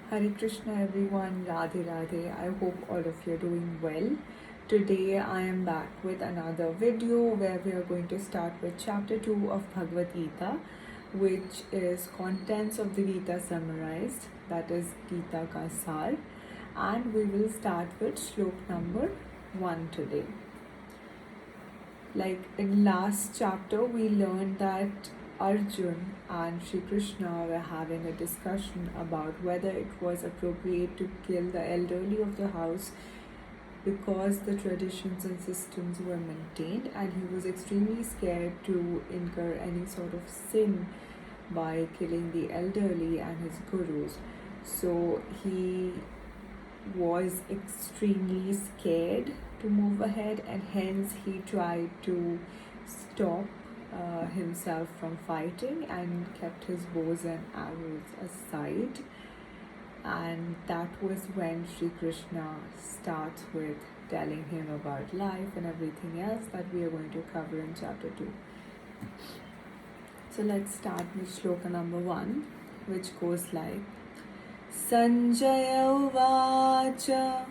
Hare Krishna everyone, Radhe Radhe. I hope all of you are doing well. Today I am back with another video where we are going to start with chapter 2 of Bhagavad Gita, which is contents of the Gita summarized, that is Gita ka Sar, and we will start with shlok number 1 today. Like in last chapter we learned that Arjun and Shri Krishna were having a discussion about whether it was appropriate to kill the elderly of the house because the traditions and systems were maintained, and he was extremely scared to incur any sort of sin by killing the elderly and his gurus. So he was extremely scared to move ahead, and hence he tried to stop himself from fighting and kept his bows and arrows aside. And that was when Sri Krishna starts with telling him about life and everything else that we are going to cover in chapter 2. So let's start with shloka number 1, which goes like Sanjaya Uvacha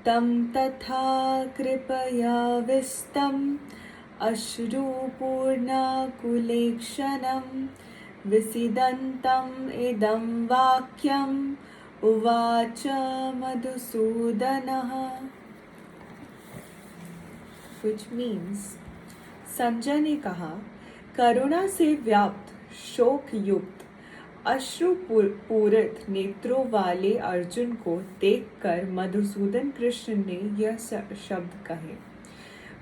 Tam Tatha Kripayavistam Ashrupurna Kulekshanam Visidantam Idam Vakyam Uvacha Madhusudanaha, which means Sanjay ने कहा, करुणा से व्याप्त शोक युक्त अश्रु पूरित नेत्रों वाले अर्जुन को देखकर मधुसूदन कृष्ण ने यह शब्द कहे।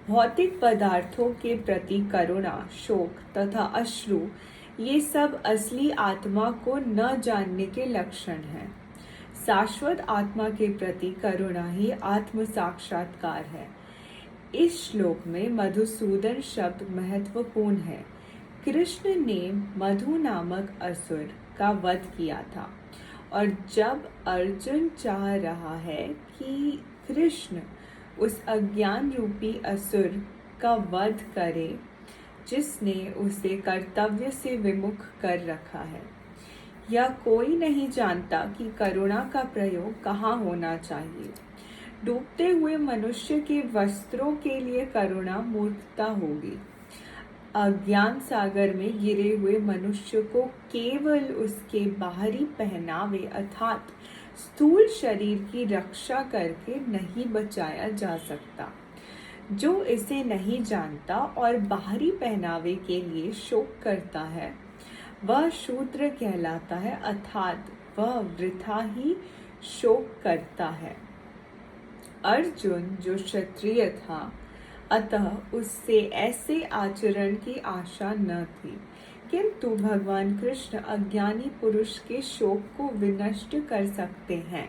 भौतिक पदार्थों के प्रति करुणा, शोक तथा अश्रु ये सब असली आत्मा को न जानने के लक्षण हैं। शाश्वत आत्मा के प्रति करुणा ही आत्म साक्षात्कार है। इस श्लोक में मधुसूदन शब्द महत्वपूर्ण है। कृष्ण ने मधु नामक असुर का वध किया था, और जब अर्जुन चाह रहा है कि कृष्ण उस अज्ञान रूपी असुर का वध करे जिसने उसे कर्तव्य से विमुख कर रखा है, या कोई नहीं जानता कि करुणा का प्रयोग कहाँ होना चाहिए। डूबते हुए मनुष्य के वस्त्रों के लिए करुणा मूर्खता होगी। अज्ञान सागर में गिरे हुए मनुष्य को केवल उसके बाहरी पहनावे अर्थात स्थूल शरीर की रक्षा करके नहीं बचाया जा सकता। जो इसे नहीं जानता और बाहरी पहनावे के लिए शोक करता है वह शूद्र कहलाता है, अर्थात वह वृथा ही शोक करता है। अर्जुन जो क्षत्रिय था, अतः उससे ऐसे आचरण की आशा न थी, किंतु भगवान कृष्ण अज्ञानी पुरुष के शोक को विनष्ट कर सकते हैं,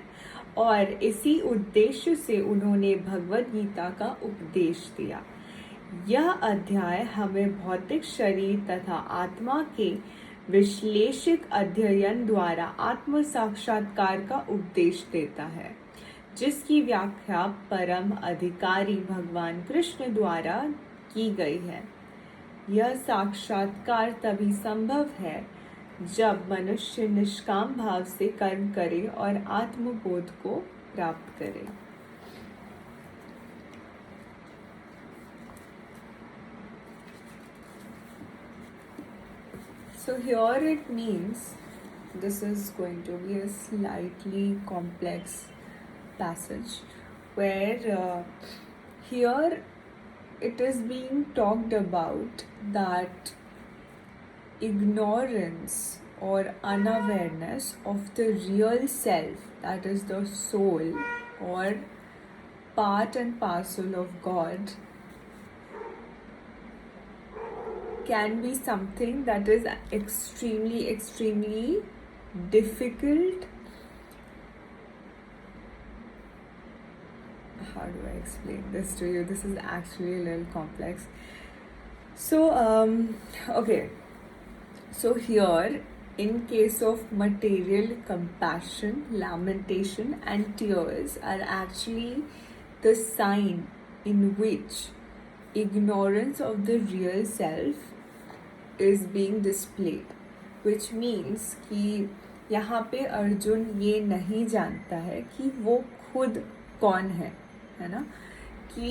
और इसी उद्देश्य से उन्होंने भगवद गीता का उपदेश दिया। यह अध्याय हमें भौतिक शरीर तथा आत्मा के विश्लेषिक अध्ययन द्वारा आत्म साक्षात्कार का उपदेश देता है, जिसकी व्याख्या परम अधिकारी भगवान कृष्ण द्वारा की गई है। यह साक्षात्कार तभी संभव है जब मनुष्य निष्काम भाव से कर्म करे और आत्मबोध को प्राप्त करे। So here it means this is going to be a slightly complex passage where here it is being talked about that ignorance or unawareness of the real self, that is the soul or part and parcel of God, can be something that is extremely difficult. How do I explain this to you? This is actually a little complex. So okay, so here in case of material, compassion, lamentation and tears are actually the sign in which ignorance of the real self is being displayed, which means कि यहाँ पे अर्जुन ये नहीं जानता है कि वो खुद कौन है ना, कि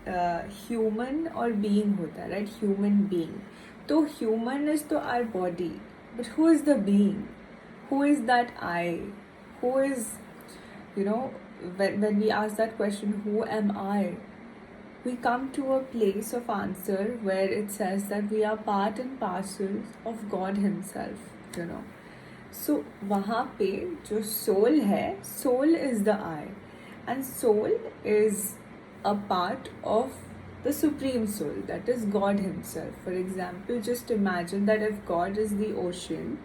ह्यूमन और बीइंग होता है, राइट, ह्यूमन बीइंग. तो ह्यूमन इज तो our body, but who is the being, who is that I, who is, when we ask that question, who am I, we come to a place of answer where it says that we are part and parcel of God himself, so वहाँ पे जो soul है, soul is the I, and soul is a part of the supreme soul, that is God himself. For example, just imagine that if God is the ocean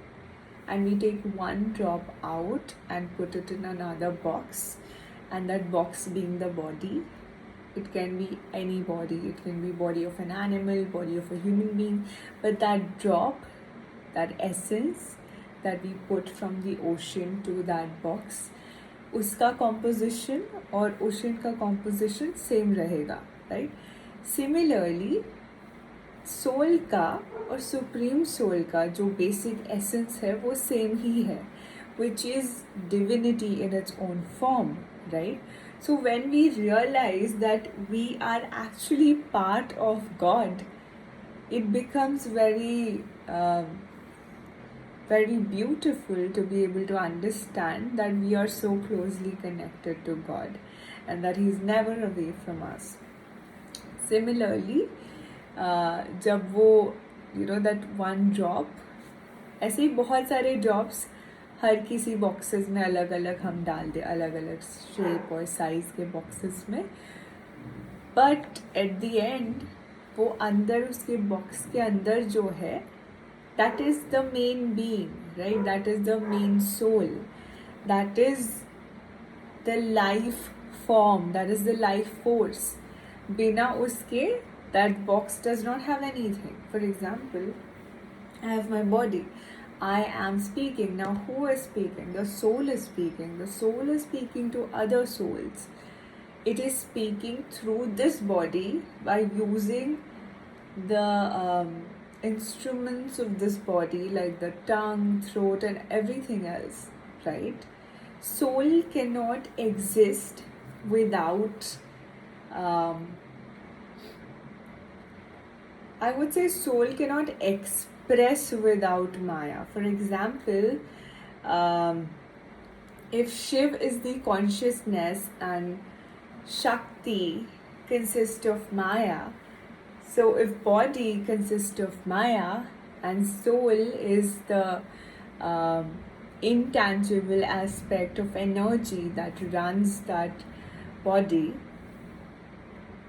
and we take one drop out and put it in another box, and that box being the body, it can be any body, it can be body of an animal, body of a human being, but that drop, that essence that we put from the ocean to that box, उसका composition और ocean का composition same रहेगा, right? Similarly, soul का और supreme soul का जो basic essence है वो सेम ही है, which is divinity in its own form, right? So when we realise that we are actually part of God, it becomes very beautiful to be able to understand that we are so closely connected to God and that He is never away from us. Similarly, जब वो that one drop, ऐसे ही बहुत सारे drops हर किसी boxes में अलग अलग हम डाल दे, अलग अलग शेप और साइज के बॉक्सेस में, बट एट द एंड वो अंदर उसके बॉक्स के अंदर जो है, that is the main being, right? That is the main soul, that is the life form, that is the life force. बिना उसके that box does not have anything. For example, I have my body, I am speaking. Now who is speaking? The soul is speaking. The soul is speaking to other souls. It is speaking through this body by using the instruments of this body, like the tongue, throat, and everything else, right? Soul cannot exist without I would say soul cannot express without Maya. For example, if Shiv is the consciousness and Shakti consists of Maya, so if body consists of Maya and soul is the intangible aspect of energy that runs that body,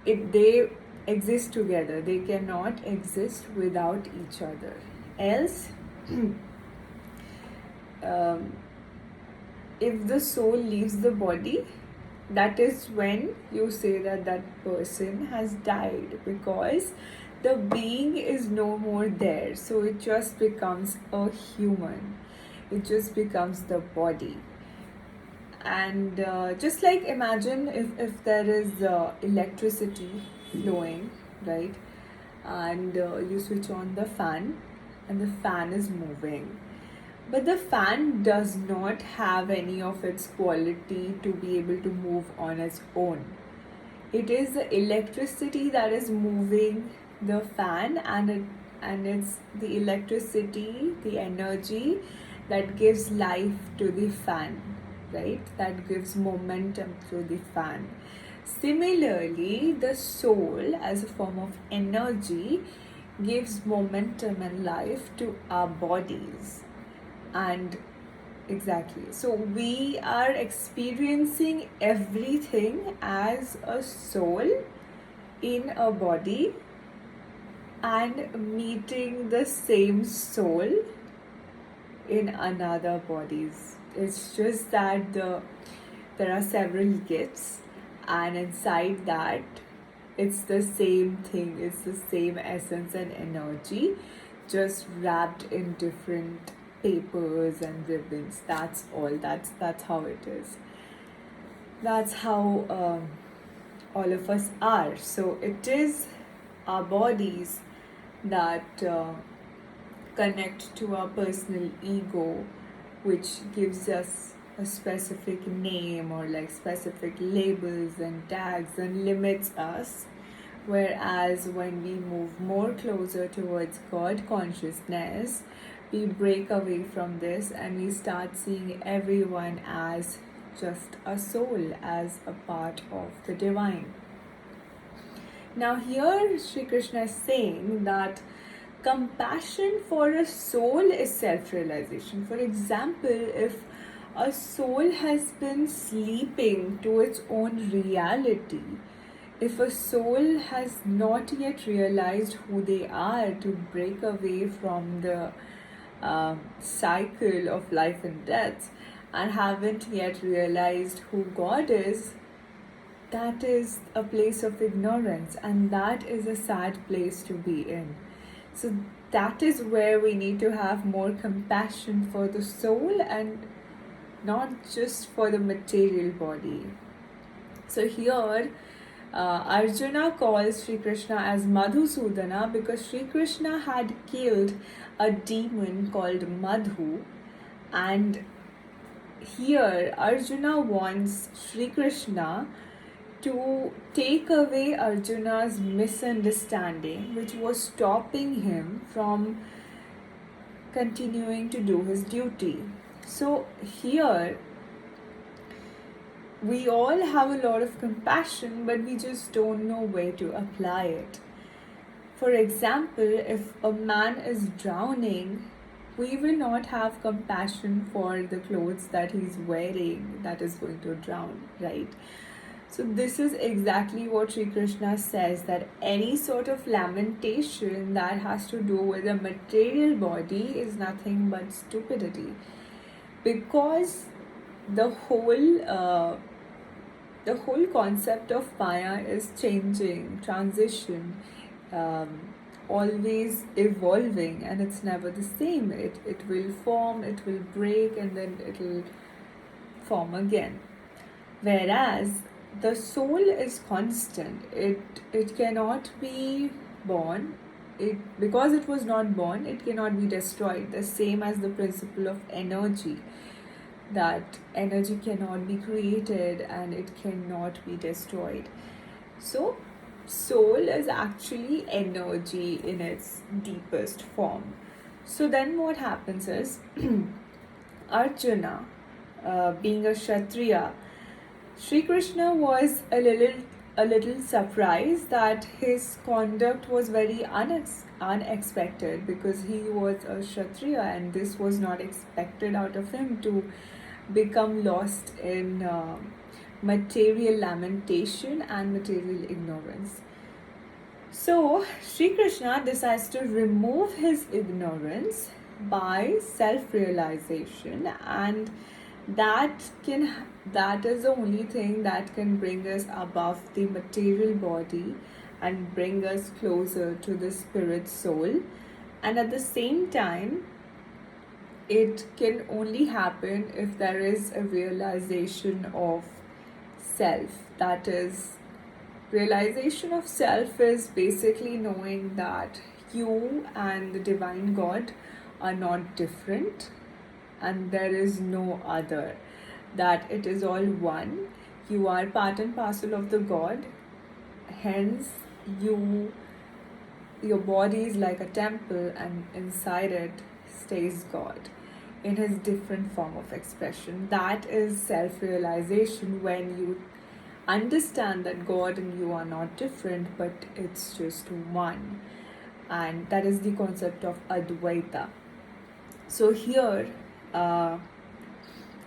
they exist together. They cannot exist without each other. Else, if the soul leaves the body, that is when you say that that person has died, because the being is no more there. So it just becomes a human. It just becomes the body. And just like imagine if there is electricity flowing, right, and you switch on the fan and the fan is moving, but the fan does not have any of its quality to be able to move on its own. It is the electricity that is moving the fan, and it's the electricity, the energy that gives life to the fan, right? That gives momentum through the fan. Similarly, the soul as a form of energy gives momentum and life to our bodies. And exactly, so we are experiencing everything as a soul in a body and meeting the same soul in another bodies. It's just that there are several gifts, and inside that it's the same thing, it's the same essence and energy, just wrapped in different papers and ribbons. That's all. That's how it is. That's how all of us are. So it is our bodies that connect to our personal ego, which gives us a specific name or like specific labels and tags and limits us. Whereas when we move more closer towards God consciousness, we break away from this and we start seeing everyone as just a soul, as a part of the divine. Now, here Sri Krishna is saying that compassion for a soul is self realization. For example, if a soul has been sleeping to its own reality, if a soul has not yet realized who they are to break away from the cycle of life and death, and haven't yet realized who God is, that is a place of ignorance, and that is a sad place to be in. So that is where we need to have more compassion for the soul and not just for the material body. So here Arjuna calls Sri Krishna as Madhusudana because Sri Krishna had killed a demon called Madhu, and here Arjuna wants Sri Krishna to take away Arjuna's misunderstanding, which was stopping him from continuing to do his duty. So here we all have a lot of compassion, but we just don't know where to apply it. For example, if a man is drowning, we will not have compassion for the clothes that he's wearing that is going to drown, right? So this is exactly what Sri Krishna says, that any sort of lamentation that has to do with a material body is nothing but stupidity, because the whole concept of Maya is changing, transition, always evolving, and it's never the same. It will form, it will break, and then it will form again. Whereas the soul is constant. It cannot be born. Because it was not born, it cannot be destroyed. The same as the principle of energy, that energy cannot be created and it cannot be destroyed. So soul is actually energy in its deepest form. So then what happens is Arjuna, being a Kshatriya, Sri Krishna was a little surprised that his conduct was very unexpected, because he was a Kshatriya and this was not expected out of him, to become lost in material lamentation and material ignorance. So Sri Krishna decides to remove his ignorance by self-realization, and that is the only thing that can bring us above the material body and bring us closer to the spirit soul. And at the same time, it can only happen if there is a realization of self. That is, realization of self is basically knowing that you and the divine God are not different, and there is no other, that it is all one. You are part and parcel of the God, hence your body is like a temple, and inside it stays God in his different form of expression. That is self-realization, when you understand that God and you are not different, but it's just one. And that is the concept of Advaita. So here,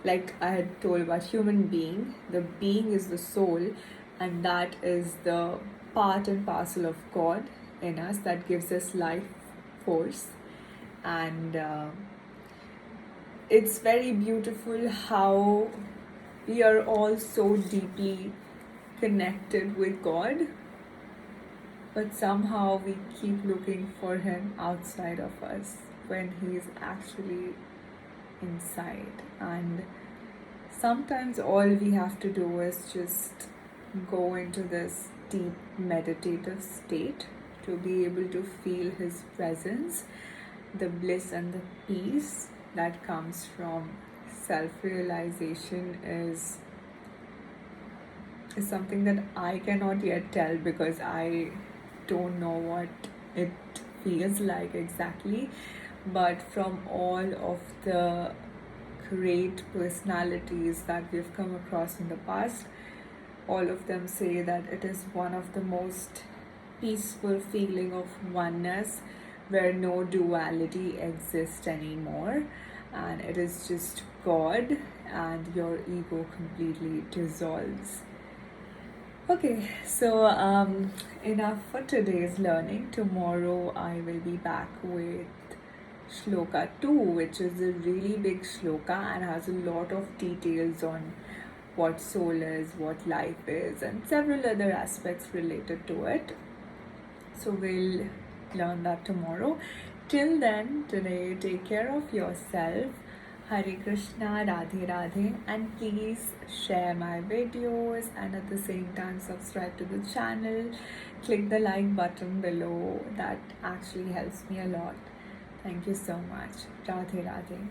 like I had told about human being, the being is the soul, and that is the part and parcel of God in us that gives us life force. And it's very beautiful how we are all so deeply connected with God, but somehow we keep looking for him outside of us when he is actually inside. And sometimes all we have to do is just go into this deep meditative state to be able to feel his presence, the bliss and the peace that comes from self-realization is something that I cannot yet tell, because I don't know what it feels like exactly. But from all of the great personalities that we've come across in the past, all of them say that it is one of the most peaceful feeling of oneness, where no duality exists anymore, and it is just God, and your ego completely dissolves. Okay, so enough for today's learning. Tomorrow I will be back with Shloka 2, which is a really big shloka and has a lot of details on what soul is, what life is, and several other aspects related to it. So we'll learn that tomorrow. Till then, today, take care of yourself. Hare Krishna, Radhe Radhe, and please share my videos, and at the same time subscribe to the channel. Click the like button below, that actually helps me a lot. Thank you so much. Radhe Radhe.